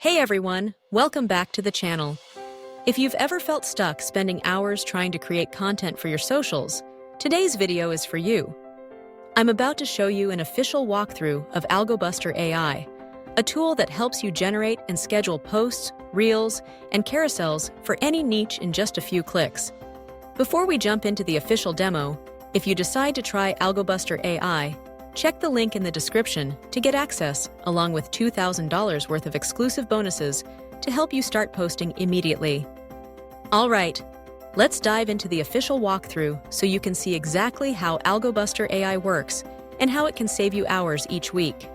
Hey everyone, welcome back to the channel. If you've ever felt stuck spending hours trying to create content for your socials, today's video is for you. I'm about to show you an official walkthrough of AlgoBuster AI, a tool that helps you generate and schedule posts, reels, and carousels for any niche in just a few clicks. Before we jump into the official demo, if you decide to try AlgoBuster AI, check the link in the description to get access, along with $2,000 worth of exclusive bonuses to help you start posting immediately. All right, let's dive into the official walkthrough so you can see exactly how AlgoBuster AI works and how it can save you hours each week.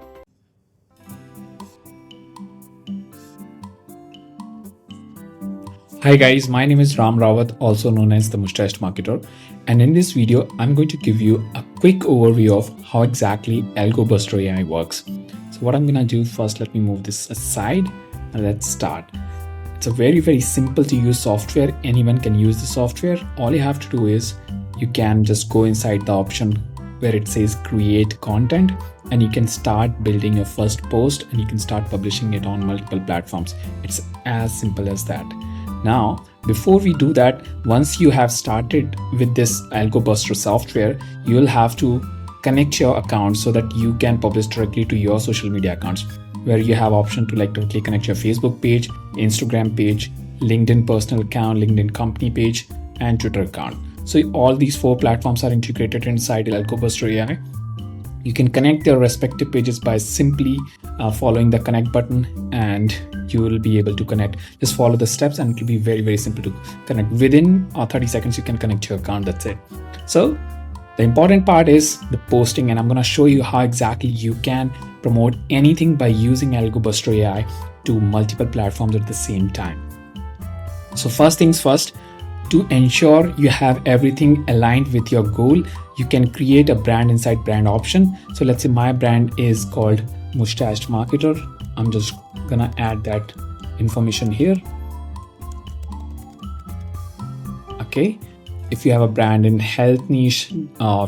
Hi guys, my name is Ram Rawat, also known as the Mustached Marketer, and in this video I'm going to give you a quick overview of how exactly AlgoBuster AI works. So what I'm gonna do first, let me move this aside and let's start. It's a very simple to use software. Anyone can use the software. All you have to do is you can just go inside the option where it says create content, and you can start building your first post and you can start publishing it on multiple platforms. It's as simple as that. Now, before we do that, once you have started with this AlgoBuster software, you'll have to connect your account so that you can publish directly to your social media accounts, where you have option to directly connect your Facebook page, Instagram page, LinkedIn personal account, LinkedIn company page, and Twitter account. So all these 4 platforms are integrated inside AlgoBuster AI. You can connect their respective pages by simply following the connect button, and you will be able to connect. Just follow the steps and it will be very simple to connect. Within 30 seconds you can connect your account. That's it. So the important part is the posting, and I'm going to show you how exactly you can promote anything by using AlgoBuster AI to multiple platforms at the same time. So first things first, to ensure you have everything aligned with your goal, you can create a brand inside brand option. So let's say my brand is called Mustached Marketer. I'm just gonna add that information here. Okay, if you have a brand in health niche,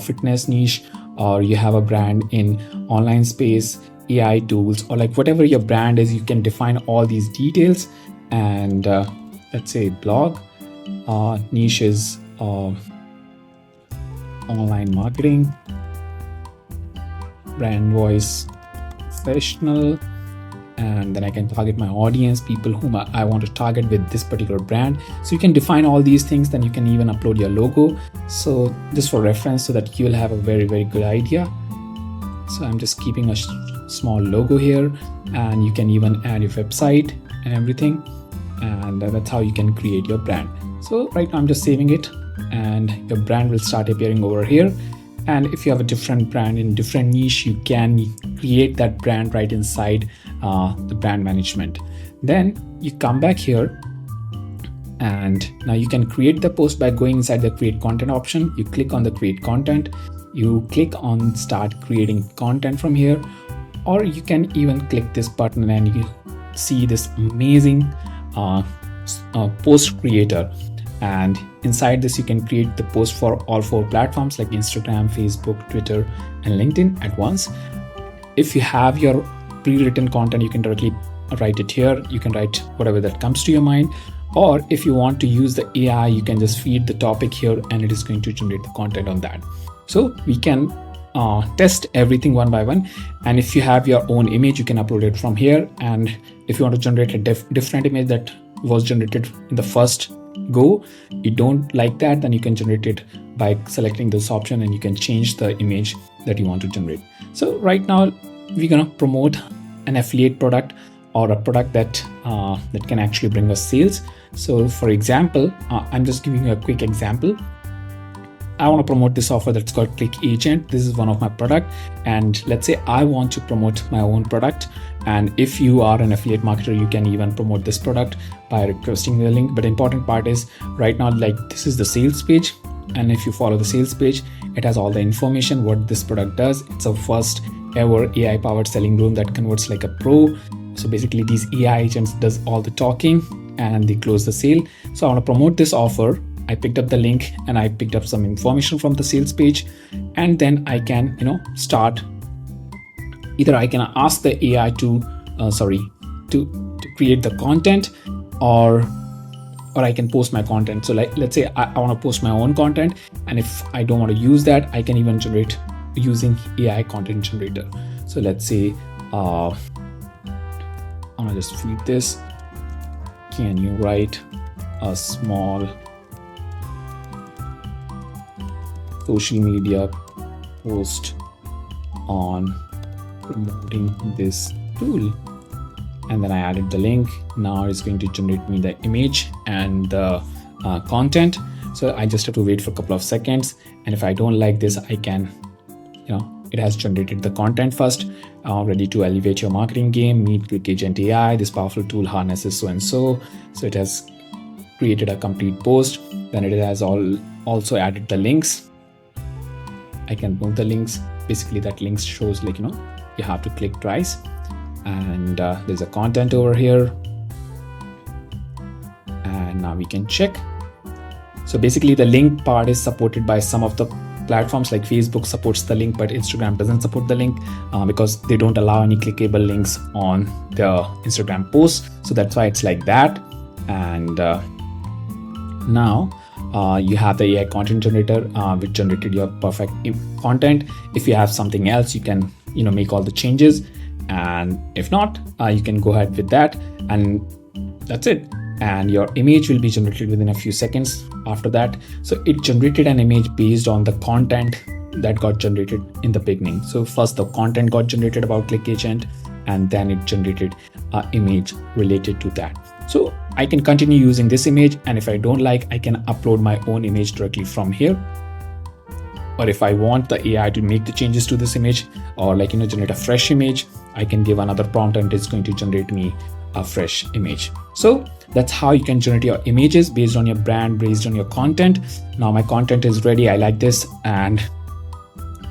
fitness niche, or you have a brand in online space, AI tools, or like whatever your brand is, you can define all these details. And let's say blog, niche is online marketing, brand voice professional, and then I can target my audience, people whom I want to target with this particular brand. So you can define all these things, then you can even upload your logo. So just for reference, so that you will have a very good idea. So I'm just keeping a small logo here, and you can even add your website and everything, and that's how you can create your brand. So right now I'm just saving it, and your brand will start appearing over here. And if you have a different brand in different niche, you can create that brand right inside the brand management. Then you come back here, and now you can create the post by going inside the create content option. You click on the create content, you click on start creating content from here, or you can even click this button and you see this amazing post creator. And inside this you can create the post for all 4 platforms like Instagram, Facebook, Twitter, and LinkedIn at once. If you have your pre-written content, you can directly write it here. You can write whatever that comes to your mind, or if you want to use the AI, you can just feed the topic here and it is going to generate the content on that. So we can test everything one by one. And if you have your own image, you can upload it from here. And if you want to generate a different image that was generated in the first go, you don't like that, then you can generate it by selecting this option, and you can change the image that you want to generate. So right now we're gonna promote an affiliate product, or a product that that can actually bring us sales. So for example, I'm just giving you a quick example. I want to promote this offer that's called Click Agent. This is one of my product, and let's say I want to promote my own product. And if you are an affiliate marketer, you can even promote this product by requesting the link. But the important part is right now, like this is the sales page, and if you follow the sales page, it has all the information what this product does. It's a first ever AI powered selling room that converts like a pro. So basically these AI agents does all the talking and they close the sale. So I want to promote this offer. I picked up the link and I picked up some information from the sales page, and then I can start. Either I can ask the AI to create the content, or I can post my content. So like, let's say I want to post my own content, and if I don't want to use that, I can even generate using AI content generator. So let's say I'm gonna just feed this. Can you write a small social media post on promoting this tool? And then I added the link. Now it's going to generate me the image and the content. So I just have to wait for a couple of seconds. And if I don't like this, I can, it has generated the content first. Ready to elevate your marketing game. Meet ClickAgent AI. This powerful tool harnesses so and so. So it has created a complete post. Then it has also added the links. I can move the links. Basically, that links shows like, you have to click twice. And there's a content over here. And now we can check. So basically the link part is supported by some of the platforms, like Facebook supports the link, but Instagram doesn't support the link because they don't allow any clickable links on the Instagram posts. So that's why it's like that. And now you have the AI content generator which generated your perfect content. If you have something else, you can make all the changes. And if not, you can go ahead with that, and that's it. And your image will be generated within a few seconds after that. So it generated an image based on the content that got generated in the beginning. So first the content got generated about ClickAgent, and then it generated an image related to that. So I can continue using this image, and if I don't like, I can upload my own image directly from here. Or if I want the AI to make the changes to this image, or generate a fresh image, I can give another prompt and it's going to generate me a fresh image. So that's how you can generate your images based on your brand, based on your content. Now my content is ready. I like this, and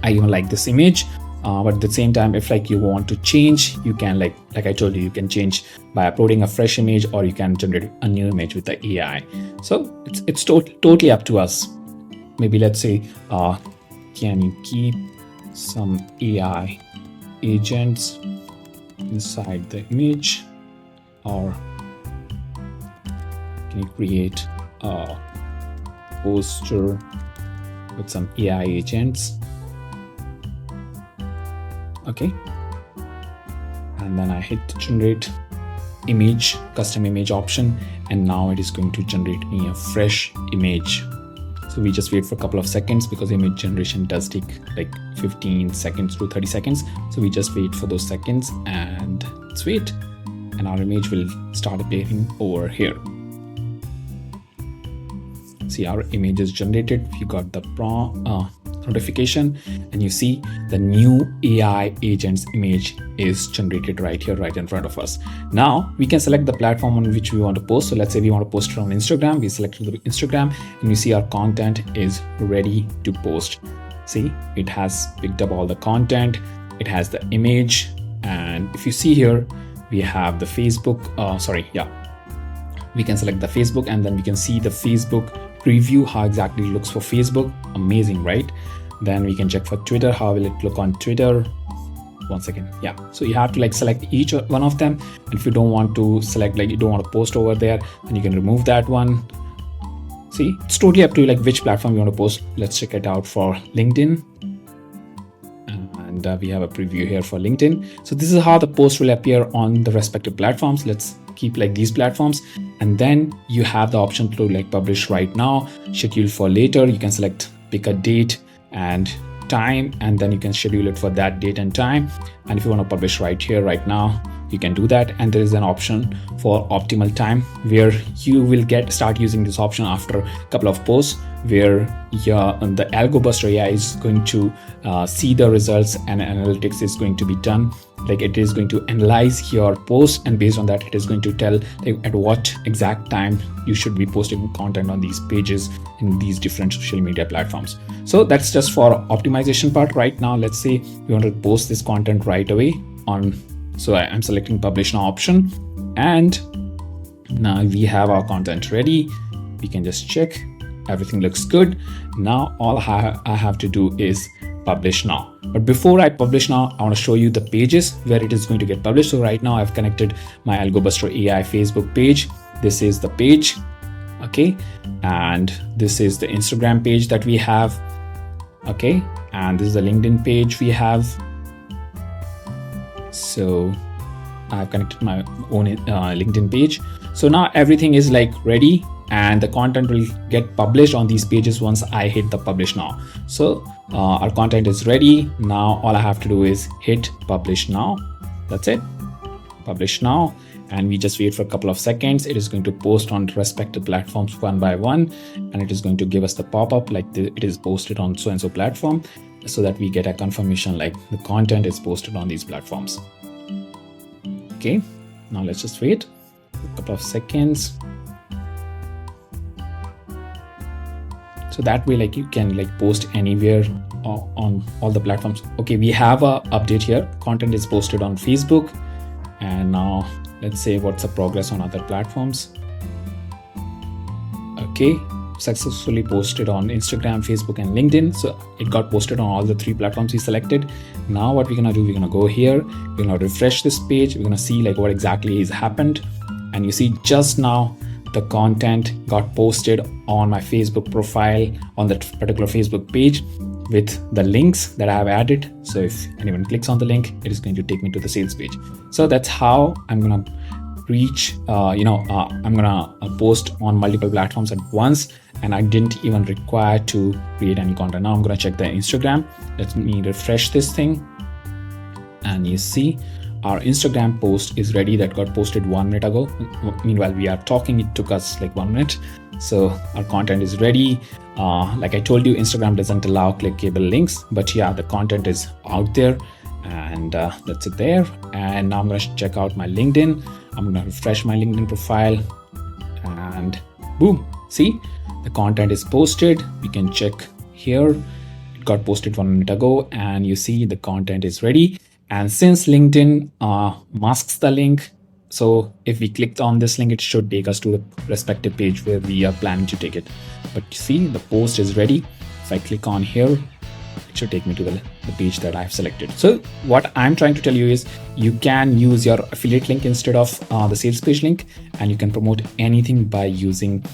I even like this image. But at the same time, if you want to change, you can like I told you, you can change by uploading a fresh image, or you can generate a new image with the AI. So it's totally up to us. Maybe let's say, can you keep some AI agents inside the image, or can you create a poster with some AI agents? Okay, and then I hit the generate image, custom image option, and now it is going to generate me a fresh image. So we just wait for a couple of seconds because image generation does take like 15 seconds to 30 seconds. So we just wait for those seconds and let's wait, and our image will start appearing over here. See, our image is generated. You got the notification, and you see the new AI agent's image is generated right here, right in front of us. Now we can select the platform on which we want to post. So let's say we want to post it on Instagram. We select the Instagram, and you see our content is ready to post. See, it has picked up all the content. It has the image, and if you see here, we have the Facebook. We can select the Facebook, and then we can see the Facebook preview, how exactly it looks for Facebook. Amazing, right? Then we can check for Twitter. How will it look on Twitter? 1 second. Yeah. So you have to select each one of them. And if you don't want to select, you don't want to post over there, then you can remove that one. See, it's totally up to you which platform you want to post. Let's check it out for LinkedIn. And we have a preview here for LinkedIn. So this is how the post will appear on the respective platforms. Let's keep these platforms, and then you have the option to publish right now, schedule for later. You can pick a date and time, and then you can schedule it for that date and time. And if you want to publish right here, right now, you can do that. And there is an option for optimal time, where you will start using this option after a couple of posts, where the AlgoBuster AI is going to see the results, and analytics is going to be done. It is going to analyze your post, and based on that, it is going to tell at what exact time you should be posting content on these pages in these different social media platforms. So that's just for optimization part. Right now, let's say we want to post this content right away on. So I'm selecting publish now option, and now we have our content ready. We can just check. Everything looks good. Now all I have to do is publish now. But before I publish now, I want to show you the pages where it is going to get published. So right now I've connected my AlgoBuster AI Facebook page. This is the page, okay, and this is the Instagram page that we have, okay, and this is the LinkedIn page we have. So I've connected my own LinkedIn page. So now everything is like ready, and the content will get published on these pages once I hit the publish now. So our content is ready. Now all I have to do is hit publish now. That's it. Publish now. And we just wait for a couple of seconds. It is going to post on respective platforms one by one, and it is going to give us the pop-up like it is posted on so and so platform, so that we get a confirmation like the content is posted on these platforms. Okay, now let's just wait a couple of seconds. So that way, like, you can like post anywhere on all the platforms. Okay, we have a update here. Content is posted on Facebook, and now let's say what's the progress on other platforms. Okay, successfully posted on Instagram, Facebook, and LinkedIn. So it got posted on all the 3 platforms we selected. Now what we're gonna do, we're gonna go here, we're gonna refresh this page, we're gonna see like what exactly has happened. And you see just now the content got posted on my Facebook profile on that particular Facebook page with the links that I have added. So if anyone clicks on the link, it is going to take me to the sales page. So that's how I'm gonna reach, I'm gonna post on multiple platforms at once, and I didn't even require to create any content. Now I'm gonna check the Instagram. Let me refresh this thing, and you see our Instagram post is ready. That got posted 1 minute ago. Meanwhile we are talking, it took us like 1 minute. So our content is ready. Like I told you, Instagram doesn't allow clickable links, but yeah, the content is out there, and that's it there. And now I'm going to check out my LinkedIn. I'm going to refresh my LinkedIn profile, and boom, see, the content is posted. We can check here. It got posted 1 minute ago, and you see the content is ready. And since LinkedIn masks the link, so if we clicked on this link, it should take us to the respective page where we are planning to take it. But you see, the post is ready. If I click on here, it should take me to the page that I've selected. So what I'm trying to tell you is you can use your affiliate link instead of the sales page link, and you can promote anything by using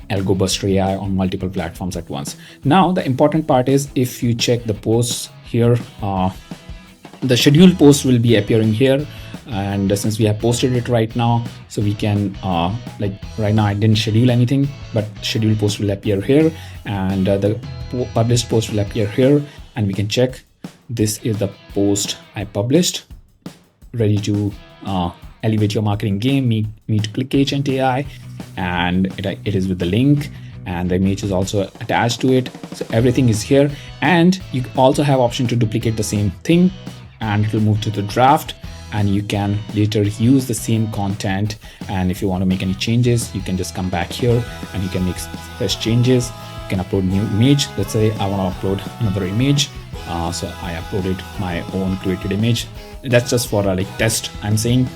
AlgoBuster AI on multiple platforms at once. Now, the important part is if you check the posts here, the scheduled post will be appearing here. And since we have posted it right now, so we can like right now I didn't schedule anything, but scheduled post will appear here, and the published post will appear here, and we can check this is the post I published, ready to elevate your marketing game, meet Click Agent AI, and it is with the link, and the image is also attached to it. So everything is here, and you also have option to duplicate the same thing, and it will move to the draft, and you can later use the same content. And if you want to make any changes, you can just come back here and you can make fresh changes. You can upload new image. Let's say I want to upload another image, so I uploaded my own created image. That's just for a like test, I'm saying.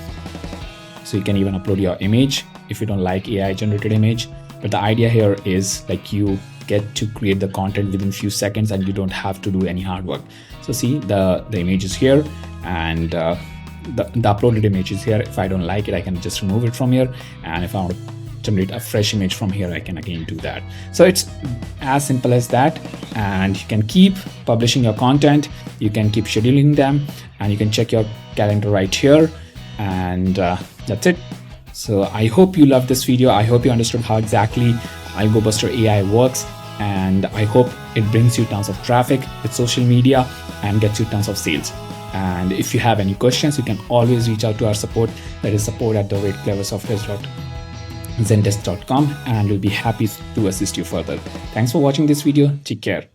So you can even upload your image if you don't like AI generated image. But the idea here is like you get to create the content within few seconds, and you don't have to do any hard work. So see, the image is here, and the uploaded image is here. If I don't like it, I can just remove it from here, and if I want to generate a fresh image from here, I can again do that. So it's as simple as that, and you can keep publishing your content, you can keep scheduling them, and you can check your calendar right here, and that's it. So I hope you loved this video. I hope you understood how exactly AlgoBuster AI works, and I hope it brings you tons of traffic with social media and gets you tons of sales. And if you have any questions, you can always reach out to our support, that is support@thewaycleversoftware.zendesk.com, and we'll be happy to assist you further. Thanks for watching this video. Take care.